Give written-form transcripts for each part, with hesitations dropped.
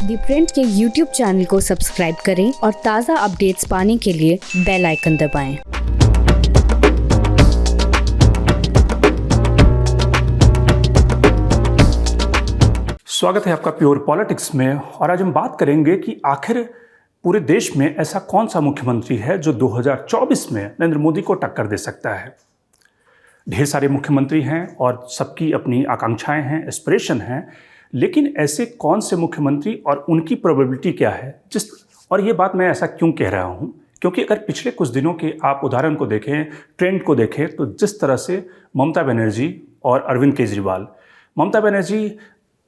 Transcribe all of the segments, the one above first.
दी print के YouTube channel को subscribe करें और ताज़ा अपडेट्स पाने के लिए बेल आइकन दबाएं। स्वागत है आपका प्योर पॉलिटिक्स में। और आज हम बात करेंगे कि आखिर पूरे देश में ऐसा कौन सा मुख्यमंत्री है जो 2024 में नरेंद्र मोदी को टक्कर दे सकता है। ढेर सारे मुख्यमंत्री हैं और सबकी अपनी आकांक्षाएं हैं, एस्पिरेशन हैं, लेकिन ऐसे कौन से मुख्यमंत्री और उनकी प्रोबेबिलिटी क्या है। और ये बात मैं ऐसा क्यों कह रहा हूँ, क्योंकि अगर पिछले कुछ दिनों के आप उदाहरण को देखें, ट्रेंड को देखें, तो जिस तरह से ममता बनर्जी और अरविंद केजरीवाल, ममता बनर्जी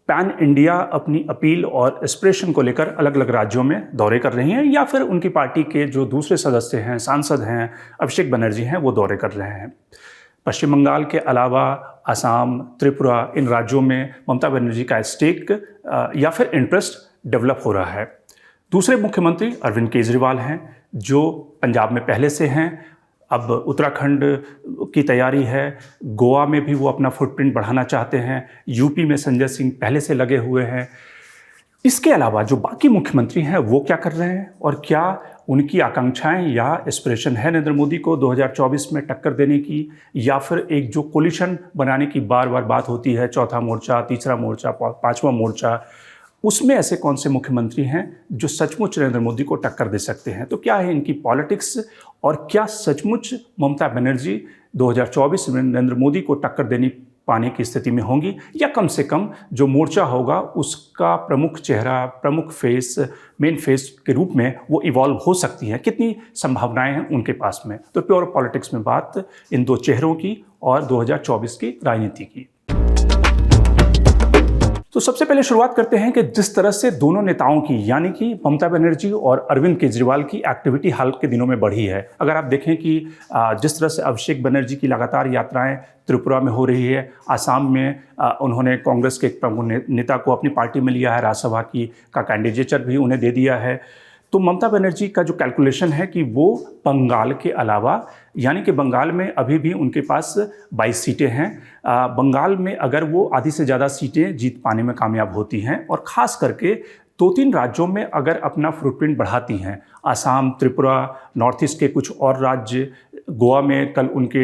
पैन इंडिया अपनी अपील और एस्पिरेशन को लेकर अलग अलग राज्यों में दौरे कर रही हैं, या फिर उनकी पार्टी के जो दूसरे सदस्य हैं, सांसद हैं, अभिषेक बनर्जी हैं, वो दौरे कर रहे हैं। पश्चिम बंगाल के अलावा असम, त्रिपुरा, इन राज्यों में ममता बनर्जी का स्टेक या फिर इंटरेस्ट डेवलप हो रहा है। दूसरे मुख्यमंत्री अरविंद केजरीवाल हैं, जो पंजाब में पहले से हैं, अब उत्तराखंड की तैयारी है, गोवा में भी वो अपना फुटप्रिंट बढ़ाना चाहते हैं, यूपी में संजय सिंह पहले से लगे हुए हैं। इसके अलावा जो बाकी मुख्यमंत्री हैं वो क्या कर रहे हैं और क्या उनकी आकांक्षाएं या एस्पिरेशन है नरेंद्र मोदी को 2024 में टक्कर देने की, या फिर एक जो कोलिशन बनाने की बार बार बात होती है, चौथा मोर्चा, तीसरा मोर्चा, पांचवा मोर्चा, उसमें ऐसे कौन से मुख्यमंत्री हैं जो सचमुच नरेंद्र मोदी को टक्कर दे सकते हैं। तो क्या है इनकी पॉलिटिक्स, और क्या सचमुच ममता बनर्जी 2024 में नरेंद्र मोदी को टक्कर देनी पाने की स्थिति में होंगी, या कम से कम जो मोर्चा होगा उसका प्रमुख चेहरा, प्रमुख फेस, मेन फेस के रूप में वो इवॉल्व हो सकती हैं। कितनी संभावनाएं हैं उनके पास में। तो प्योर पॉलिटिक्स में बात इन दो चेहरों की और 2024 की राजनीति की। तो सबसे पहले शुरुआत करते हैं कि जिस तरह से दोनों नेताओं की, यानी कि ममता बनर्जी और अरविंद केजरीवाल की एक्टिविटी हाल के दिनों में बढ़ी है। अगर आप देखें कि जिस तरह से अभिषेक बनर्जी की लगातार यात्राएं त्रिपुरा में हो रही है, आसाम में उन्होंने कांग्रेस के एक प्रमुख नेता को अपनी पार्टी में लिया है, राज्यसभा का कैंडिडेचर भी उन्हें दे दिया है। तो ममता बनर्जी का जो कैलकुलेशन है कि वो बंगाल के अलावा, यानी कि बंगाल में अभी भी उनके पास 22 सीटें हैं, बंगाल में अगर वो आधी से ज़्यादा सीटें जीत पाने में कामयाब होती हैं, और ख़ास करके 2-3 राज्यों में अगर अपना फुटप्रिंट बढ़ाती हैं, आसाम, त्रिपुरा, नॉर्थ ईस्ट के कुछ और राज्य, गोवा में कल उनके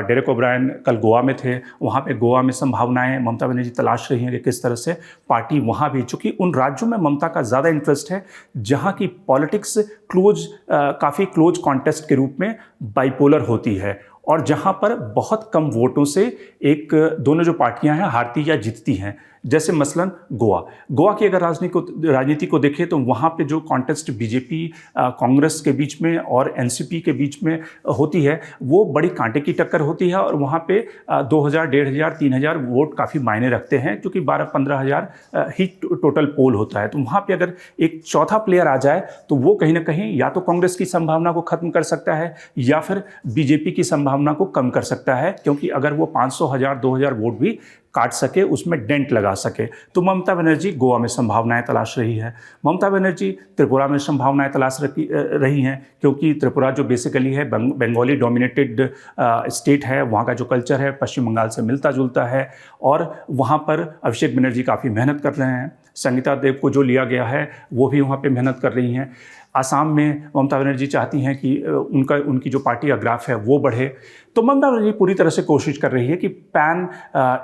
डेरेक ओब्रायन कल गोवा में थे, वहाँ पे गोवा में संभावनाएं ममता बनर्जी तलाश रही हैं कि किस तरह से पार्टी वहाँ भी, चूँकि उन राज्यों में ममता का ज़्यादा इंटरेस्ट है जहाँ की पॉलिटिक्स काफ़ी क्लोज कॉन्टेस्ट के रूप में बाइपोलर होती है, और जहाँ पर बहुत कम वोटों से दोनों जो पार्टियां हैं हारती या जीतती हैं। जैसे मसलन गोवा की अगर राजनीति को देखें तो वहाँ पे जो कॉन्टेस्ट बीजेपी कांग्रेस के बीच में और एनसीपी के बीच में होती है, वो बड़ी कांटे की टक्कर होती है, और वहाँ पे 2000, 1500, 3000 वोट काफ़ी मायने रखते हैं, क्योंकि 12-15 हज़ार ही टोटल पोल होता है। तो वहाँ पे अगर एक चौथा प्लेयर आ जाए तो वो कहीं ना कहीं या तो कांग्रेस की संभावना को खत्म कर सकता है, या फिर बीजेपी की संभावना को कम कर सकता है, क्योंकि अगर वो 500, 1000, 2000 वोट भी काट सके, उसमें डेंट लगा सके। तो ममता बनर्जी गोवा में संभावनाएं तलाश रही है। ममता बनर्जी त्रिपुरा में संभावनाएं तलाश रही हैं, क्योंकि त्रिपुरा जो बेसिकली है बंगाली डोमिनेटेड स्टेट है, वहाँ का जो कल्चर है पश्चिम बंगाल से मिलता जुलता है, और वहाँ पर अभिषेक बनर्जी काफ़ी मेहनत कर रहे हैं। संगीता देव को जो लिया गया है वो भी वहाँ पे मेहनत कर रही हैं। आसाम में ममता बनर्जी चाहती हैं कि उनकी जो पार्टी का ग्राफ है वो बढ़े। तो ममता बनर्जी पूरी तरह से कोशिश कर रही है कि पैन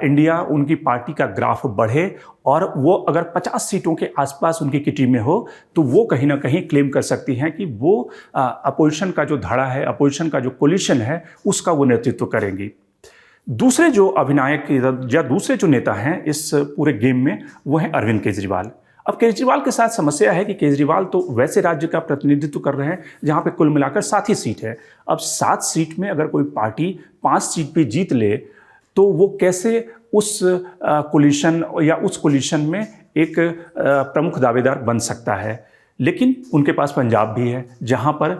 इंडिया उनकी पार्टी का ग्राफ बढ़े, और वो अगर 50 सीटों के आसपास उनकी किटी में हो तो वो कहीं ना कहीं क्लेम कर सकती हैं कि वो अपोजिशन का जो धड़ा है, अपोजिशन का जो कोलिशन है, उसका वो नेतृत्व करेंगी। दूसरे जो अभिनायक या दूसरे जो नेता हैं इस पूरे गेम में, वो हैं अरविंद केजरीवाल। अब केजरीवाल के साथ समस्या है कि केजरीवाल तो वैसे राज्य का प्रतिनिधित्व कर रहे हैं जहां पे कुल मिलाकर 7 ही सीट है। अब 7 सीट में अगर कोई पार्टी 5 सीट पे जीत ले तो वो कैसे उस कोलिशन में एक प्रमुख दावेदार बन सकता है। लेकिन उनके पास पंजाब भी है, जहां पर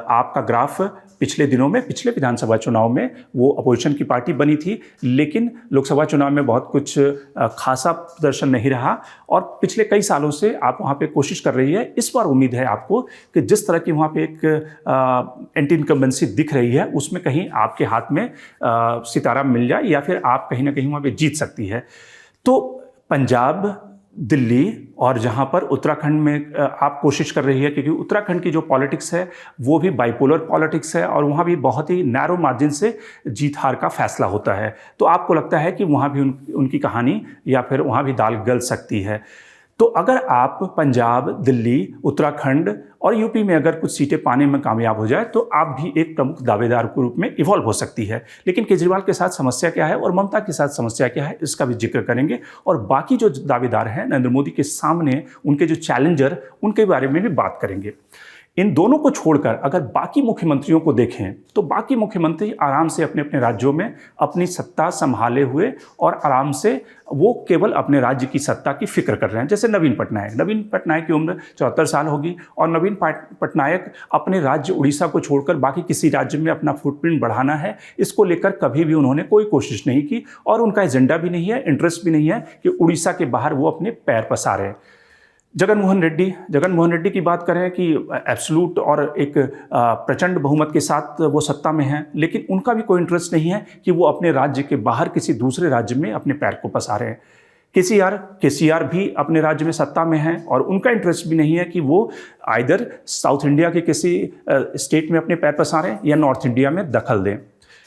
आपका ग्राफ पिछले दिनों में, पिछले विधानसभा चुनाव में वो अपोजिशन की पार्टी बनी थी, लेकिन लोकसभा चुनाव में बहुत कुछ खासा प्रदर्शन नहीं रहा, और पिछले कई सालों से आप वहाँ पे कोशिश कर रही है। इस बार उम्मीद है आपको कि जिस तरह की वहाँ पे एक एंटी इनकम्बेंसी दिख रही है, उसमें कहीं आपके हाथ में सितारा मिल जाए, या फिर आप कहीं ना कहीं वहाँ पे जीत सकती है। तो पंजाब, दिल्ली और जहाँ पर उत्तराखंड में आप कोशिश कर रही है, क्योंकि उत्तराखंड की जो पॉलिटिक्स है वो भी बाइपोलर पॉलिटिक्स है और वहाँ भी बहुत ही नैरो मार्जिन से जीत हार का फैसला होता है। तो आपको लगता है कि वहाँ भी उनकी कहानी या फिर वहाँ भी दाल गल सकती है। तो अगर आप पंजाब, दिल्ली, उत्तराखंड और यूपी में अगर कुछ सीटें पाने में कामयाब हो जाए तो आप भी एक प्रमुख दावेदार के रूप में इवॉल्व हो सकती है। लेकिन केजरीवाल के साथ समस्या क्या है और ममता के साथ समस्या क्या है, इसका भी जिक्र करेंगे। और बाकी जो दावेदार हैं नरेंद्र मोदी के सामने, उनके जो चैलेंजर, उनके बारे में भी बात करेंगे। इन दोनों को छोड़कर अगर बाकी मुख्यमंत्रियों को देखें तो बाकी मुख्यमंत्री आराम से अपने अपने राज्यों में अपनी सत्ता संभाले हुए और आराम से वो केवल अपने राज्य की सत्ता की फिक्र कर रहे हैं। जैसे नवीन पटनायक की उम्र 74 साल होगी और नवीन पटनायक अपने राज्य उड़ीसा को छोड़कर बाकी किसी राज्य में अपना फुटप्रिंट बढ़ाना है, इसको लेकर कभी भी उन्होंने कोई कोशिश नहीं की और उनका एजेंडा भी नहीं है, इंटरेस्ट भी नहीं है कि उड़ीसा के बाहर वो अपने पैर पसारें। जगन मोहन रेड्डी की बात करें कि एब्सोल्यूट और एक प्रचंड बहुमत के साथ वो सत्ता में हैं, लेकिन उनका भी कोई इंटरेस्ट नहीं है कि वो अपने राज्य के बाहर किसी दूसरे राज्य में अपने पैर को पसारें। केसीआर भी अपने राज्य में सत्ता में हैं और उनका इंटरेस्ट भी नहीं है कि वो आइदर साउथ इंडिया के किसी स्टेट में अपने पैर पसारें या नॉर्थ इंडिया में दखल दें।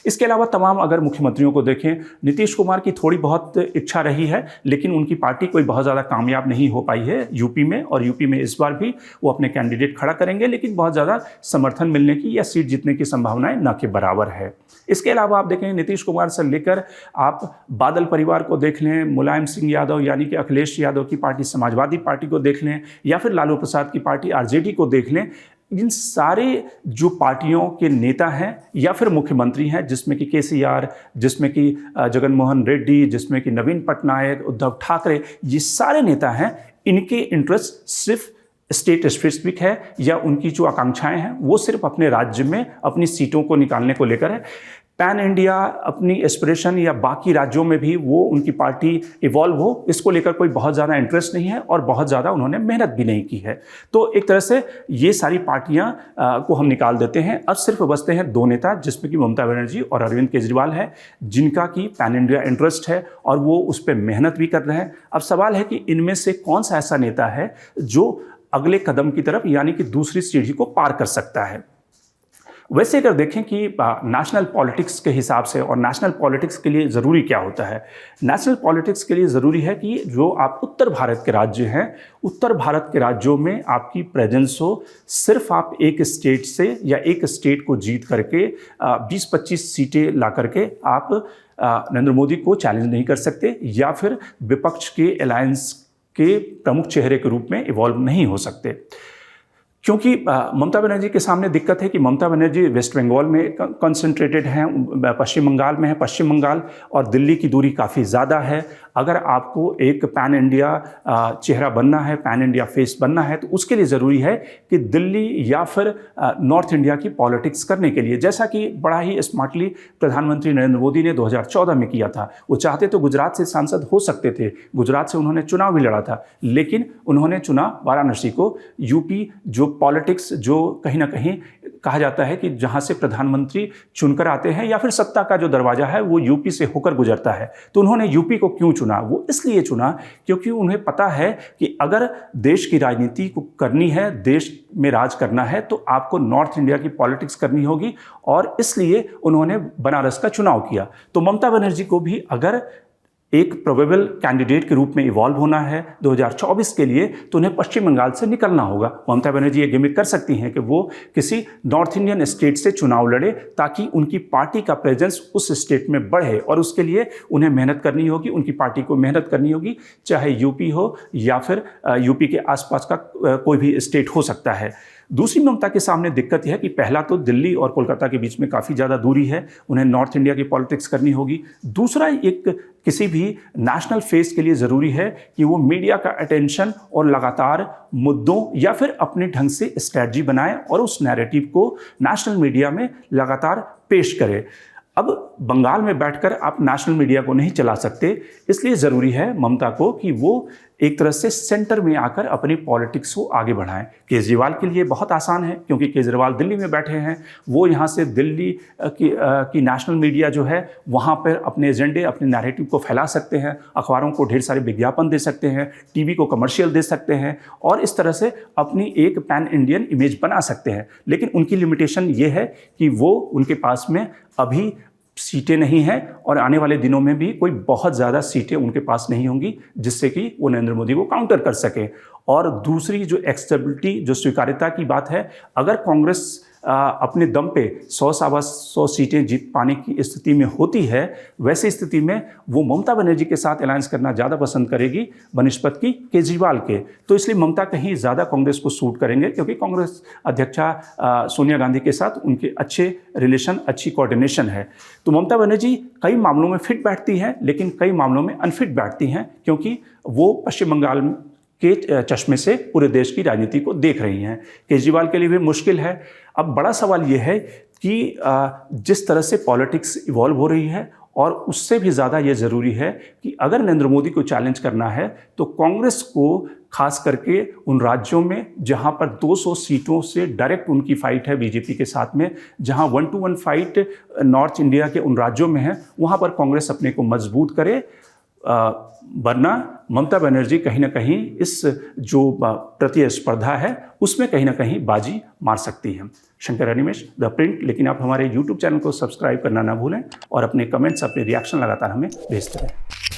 इसके अलावा तमाम अगर मुख्यमंत्रियों को देखें, नीतीश कुमार की थोड़ी बहुत इच्छा रही है, लेकिन उनकी पार्टी कोई बहुत ज़्यादा कामयाब नहीं हो पाई है यूपी में, और यूपी में इस बार भी वो अपने कैंडिडेट खड़ा करेंगे, लेकिन बहुत ज़्यादा समर्थन मिलने की या सीट जीतने की संभावनाएं न के बराबर है। इसके अलावा आप देखें, नीतीश कुमार से लेकर आप बादल परिवार को देख लें, मुलायम सिंह यादव यानी कि अखिलेश यादव की पार्टी समाजवादी पार्टी को देख लें, या फिर लालू प्रसाद की पार्टी आरजेडी को देख लें, इन सारे जो पार्टियों के नेता हैं या फिर मुख्यमंत्री हैं, जिसमें कि केसीआर, जिसमें कि जगन मोहन रेड्डी, जिसमें कि नवीन पटनायक, उद्धव ठाकरे, ये सारे नेता हैं, इनके इंटरेस्ट सिर्फ स्टेट स्पेसिफिक है या उनकी जो आकांक्षाएं हैं वो सिर्फ अपने राज्य में अपनी सीटों को निकालने को लेकर है। पैन इंडिया अपनी एस्पिरेशन या बाकी राज्यों में भी वो उनकी पार्टी इवॉल्व हो, इसको लेकर कोई बहुत ज़्यादा इंटरेस्ट नहीं है और बहुत ज़्यादा उन्होंने मेहनत भी नहीं की है। तो एक तरह से ये सारी पार्टियां को हम निकाल देते हैं। अब सिर्फ बचते हैं दो नेता, जिसमें कि ममता बनर्जी और अरविंद केजरीवाल है, जिनका कि पैन इंडिया इंटरेस्ट है और वो उस पर मेहनत भी कर रहे हैं। अब सवाल है कि इनमें से कौन सा ऐसा नेता है जो अगले कदम की तरफ यानी कि दूसरी सीढ़ी को पार कर सकता है। वैसे अगर देखें कि नेशनल पॉलिटिक्स के हिसाब से और नेशनल पॉलिटिक्स के लिए ज़रूरी क्या होता है, नेशनल पॉलिटिक्स के लिए ज़रूरी है कि जो आप उत्तर भारत के राज्य हैं, उत्तर भारत के राज्यों में आपकी प्रेजेंस हो। सिर्फ आप एक स्टेट से या एक स्टेट को जीत करके 20-25 सीटें ला करके आप नरेंद्र मोदी को चैलेंज नहीं कर सकते या फिर विपक्ष के अलायंस के प्रमुख चेहरे के रूप में इवॉल्व नहीं हो सकते। क्योंकि ममता बनर्जी के सामने दिक्कत है कि ममता बनर्जी वेस्ट बंगाल में कंसंट्रेटेड हैं, पश्चिम बंगाल में है। पश्चिम बंगाल और दिल्ली की दूरी काफ़ी ज़्यादा है। अगर आपको एक पैन इंडिया चेहरा बनना है, पैन इंडिया फेस बनना है, तो उसके लिए ज़रूरी है कि दिल्ली या फिर नॉर्थ इंडिया की पॉलिटिक्स करने के लिए, जैसा कि बड़ा ही स्मार्टली प्रधानमंत्री नरेंद्र मोदी ने 2014 में किया था। वो चाहते तो गुजरात से सांसद हो सकते थे, गुजरात से उन्होंने चुनाव भी लड़ा था, लेकिन उन्होंने चुना वाराणसी को। यूपी जो पॉलिटिक्स जो कहीं ना कहीं कहा जाता है कि जहां से प्रधानमंत्री चुनकर आते हैं या फिर सत्ता का जो दरवाजा है वो यूपी से होकर गुजरता है, तो उन्होंने यूपी को क्यों चुना? वो इसलिए चुना क्योंकि उन्हें पता है कि अगर देश की राजनीति को करनी है, देश में राज करना है, तो आपको नॉर्थ इंडिया की पॉलिटिक्स करनी होगी, और इसलिए उन्होंने बनारस का चुनाव किया। तो ममता बनर्जी को भी अगर एक प्रोबेबल कैंडिडेट के रूप में इवॉल्व होना है 2024 के लिए, तो उन्हें पश्चिम बंगाल से निकलना होगा। ममता बनर्जी ये गिमिक कर सकती हैं कि वो किसी नॉर्थ इंडियन स्टेट से चुनाव लड़े ताकि उनकी पार्टी का प्रेजेंस उस स्टेट में बढ़े, और उसके लिए उन्हें मेहनत करनी होगी, उनकी पार्टी को मेहनत करनी होगी, चाहे यूपी हो या फिर यूपी के आसपास का कोई भी स्टेट हो सकता है। दूसरी ममता के सामने दिक्कत यह है कि पहला तो दिल्ली और कोलकाता के बीच में काफ़ी ज़्यादा दूरी है, उन्हें नॉर्थ इंडिया की पॉलिटिक्स करनी होगी। दूसरा, एक किसी भी नेशनल फेस के लिए ज़रूरी है कि वो मीडिया का अटेंशन और लगातार मुद्दों या फिर अपने ढंग से स्ट्रैटेजी बनाए और उस नैरेटिव को नेशनल मीडिया में लगातार पेश करे। अब बंगाल में बैठकर आप नेशनल मीडिया को नहीं चला सकते, इसलिए ज़रूरी है ममता को कि वो एक तरह से सेंटर में आकर अपनी पॉलिटिक्स को आगे बढ़ाएं। केजरीवाल के लिए बहुत आसान है क्योंकि केजरीवाल दिल्ली में बैठे हैं, वो यहाँ से दिल्ली की नेशनल मीडिया जो है वहाँ पर अपने एजेंडे, अपने नैरेटिव को फैला सकते हैं, अखबारों को ढेर सारे विज्ञापन दे सकते हैं, टीवी को कमर्शियल दे सकते हैं और इस तरह से अपनी एक पैन इंडियन इमेज बना सकते हैं। लेकिन उनकी लिमिटेशन ये है कि वो उनके पास में अभी सीटें नहीं हैं और आने वाले दिनों में भी कोई बहुत ज़्यादा सीटें उनके पास नहीं होंगी जिससे कि वो नरेंद्र मोदी को काउंटर कर सके। और दूसरी जो एक्सेप्टेबिलिटी, जो स्वीकार्यता की बात है, अगर कांग्रेस अपने दम पे 100 सीटें जीत पाने की स्थिति में होती है, वैसी स्थिति में वो ममता बनर्जी के साथ अलायंस करना ज़्यादा पसंद करेगी बनिस्पत की केजरीवाल के। तो इसलिए ममता कहीं ज़्यादा कांग्रेस को सूट करेंगे क्योंकि कांग्रेस अध्यक्षा सोनिया गांधी के साथ उनके अच्छे रिलेशन, अच्छी कोऑर्डिनेशन है। तो ममता बनर्जी कई मामलों में फिट बैठती हैं लेकिन कई मामलों में अनफिट बैठती हैं क्योंकि वो पश्चिम बंगाल के चश्मे से पूरे देश की राजनीति को देख रही हैं। केजरीवाल के लिए भी मुश्किल है। अब बड़ा सवाल ये है कि जिस तरह से पॉलिटिक्स इवॉल्व हो रही है और उससे भी ज़्यादा ये ज़रूरी है कि अगर नरेंद्र मोदी को चैलेंज करना है तो कांग्रेस को खास करके उन राज्यों में जहां पर 200 सीटों से डायरेक्ट उनकी फाइट है बीजेपी के साथ में, जहां 1-to-1 फाइट नॉर्थ इंडिया के उन राज्यों में है, वहां पर कांग्रेस अपने को मजबूत करे। वरना ममता बनर्जी कहीं ना कहीं इस जो प्रतिस्पर्धा है उसमें कहीं ना कहीं बाजी मार सकती है। Shankar Animesh, the print. लेकिन आप हमारे YouTube चैनल को सब्सक्राइब करना ना भूलें और अपने कमेंट्स, अपने रिएक्शन लगातार हमें भेजते रहें।